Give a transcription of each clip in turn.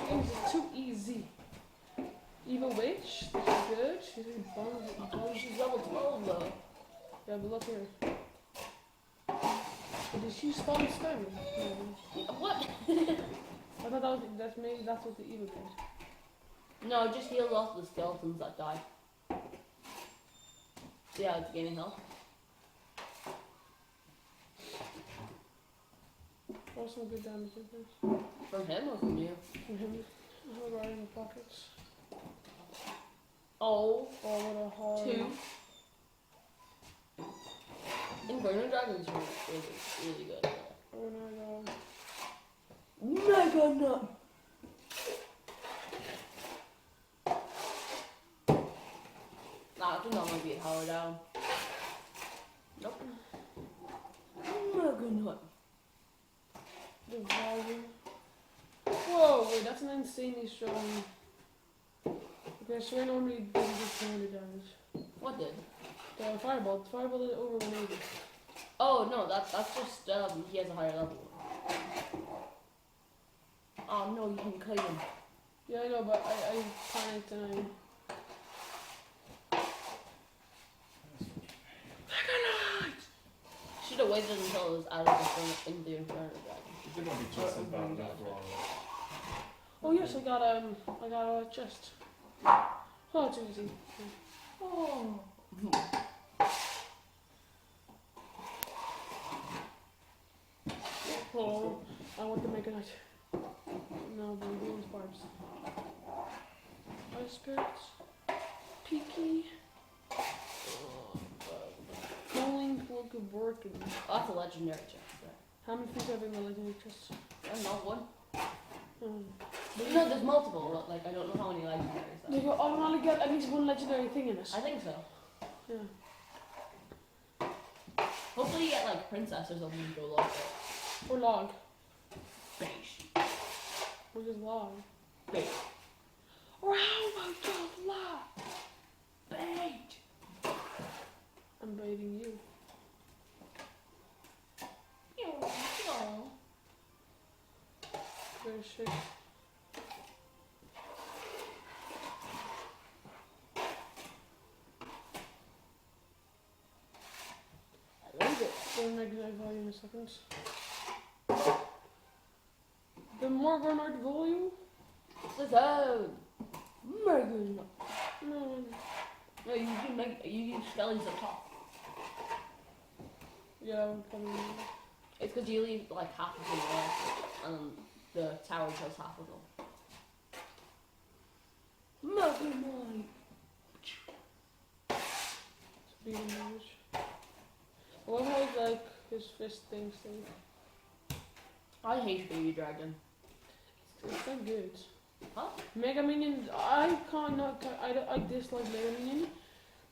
Games is too easy. Evil Witch, she's good. She's in bonus. She's level 12 though. Yeah, but look here. Did she spawn Scrim? No. What? I thought maybe that's what the evil did. No, just heals off the skeletons that die. See how it's gaining health? Also good damage in this. From him or from you? From him. Oh, right in the pockets. Oh, what a hard. 2. Inferno Dragons are really good. Oh no, Mega Nut! Nah, I think that might be a power down. Nope. Mega Nut. The volume. Whoa, wait, that's an insanely strong. Okay, so I normally doesn't do 200 damage. What did? The fireball. The fireball did over 180. Oh no, that's just he has a higher level. Oh no, you can cut him. Yeah, I know, but I panicked and Should have waited until it was out of the Inferno Dragon. You did not be just as bad enough for all Oh yes, I got a chest. Oh, it's easy. Oh. Oh, I want to make a night. No, but we're doing barbs. Ice spirits. Peaky. Calling Cloak of Working. Oh, that's a legendary chest. Right? How many things have in the legendary chests? I don't know, one. But No, there's multiple. Like I don't know how many legendaries. You automatically get at least one legendary thing in it. I think so. Yeah. Hopefully you get like princess or something to go along with Or log. Beige. Or just log. Beige. Or how about just log? Beige. I'm baiting you. Very sick. Going negative volume in seconds. The more Bernard volume? Let's go. Mega. No. No, you can make use skellies up top. Yeah, I would probably. It's because you leave like half of them there, and the tower kills half of them. Mega Knight. Speed and damage. I love how it's like his fist things thing. I hate Baby Dragon. It's not good. Huh? Mega Minion, I dislike Mega Minion,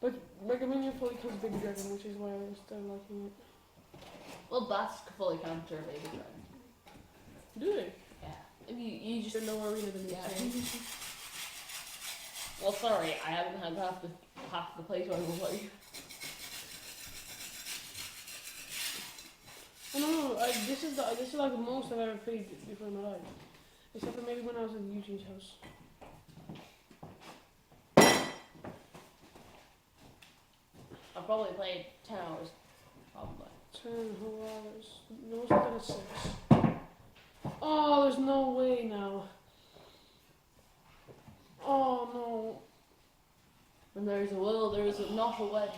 but Mega Minion fully counts Baby Dragon, which is why I started liking it. Well, that's fully counter Baby Dragon. Do they? Yeah. If you just They're nowhere arena than yeah. this. Well, sorry, I haven't had half the playthrough I would like. Oh, no, this is like the most I've ever played before in my life, except for maybe when I was at Eugene's house. I've probably played 10 hours. Probably. 10 whole hours. No, it's not at 6. Oh, there's no way now. Oh no. When there's a will, there is not a way.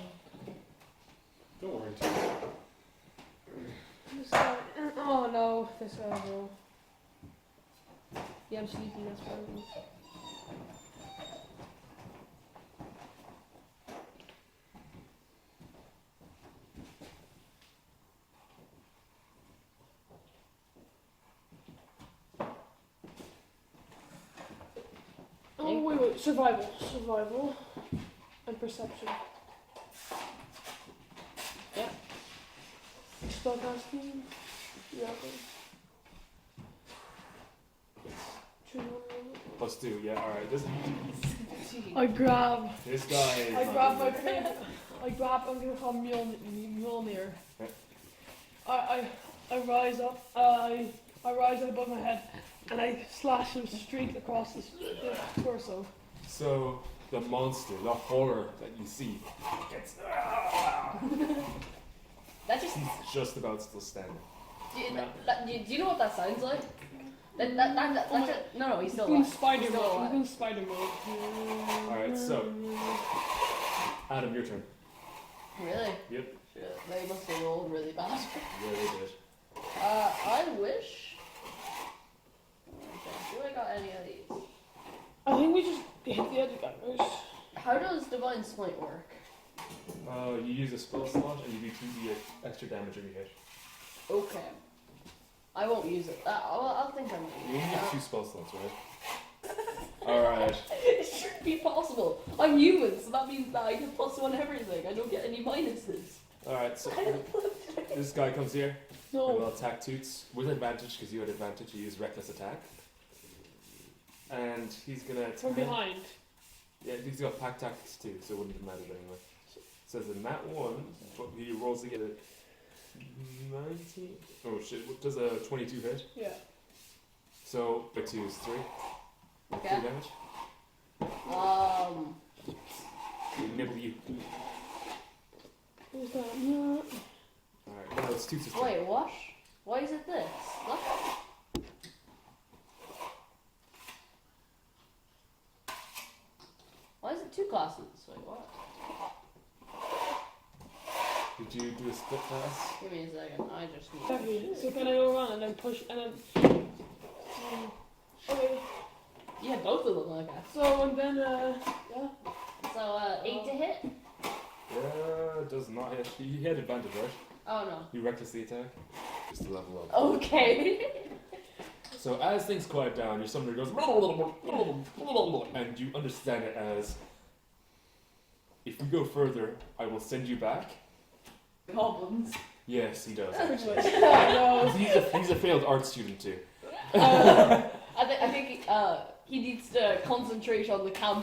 Don't worry, Tim. This guy. Oh no, this guy will. Yeah, I'm sleepy, that's probably. Oh wait, survival, and perception. Yeah. Spellcasting. Yeah. Let's do, yeah, alright. I grab. This guy is. I grab my pig. I'm gonna call Mjolnir. Okay. I rise up. I rise above my head. And I slash him straight across the torso. So the monster, the horror that you see, gets. That just. He's just about still standing. Do you know what that sounds like? That's it. No, he's still He's doing alive. spider He's still mode. He's alive. doing spider mode. Alright, so. Adam, your turn. Really? Yep. Shit, they must have rolled really bad. Yeah, they did. I wish. Okay, do I got any of these? I think we just hit the other guys. How does Divine Smite work? You use a spell slot and you do 2d extra damage every hit. Okay. I won't use it. I'll think I'm gonna You use only it. have 2 spell slots, right? Alright. It should be possible. I'm human, so that means that I get +1 everything. I don't get any minuses. Alright, so What kind of blood did I get? this guy comes here and No. will attack Toots with advantage because you had advantage. You use reckless attack. And he's gonna From attack. behind. Yeah, he's got pack tactics too, so it wouldn't have mattered anyway. Says in that one, but he rolls to get a 19. Oh shit, what does a 22 hit? Yeah. So, the 2 is 3. Okay. 3 damage. He nibble you. Who's that? No. Alright, now it's Toots' turn. Wait, what? Why is it this? Look. Why is it 2 classes? Wait, what? Did you do a split class? Give me a second. I just need. Heavy. So can I go around and then push and then. Okay. You had both of them, okay. So and then yeah. So 8 to hit. Yeah, does not hit. He had advantage, right? Oh no. You recklessly attack. Just to level up. Okay. So as things quiet down, your summoner goes and you understand it as if we go further, I will send you back. Goblins. Yes, he does. Pretty much. Actually. No. He's a failed art student too. I think he needs to concentrate on the camp.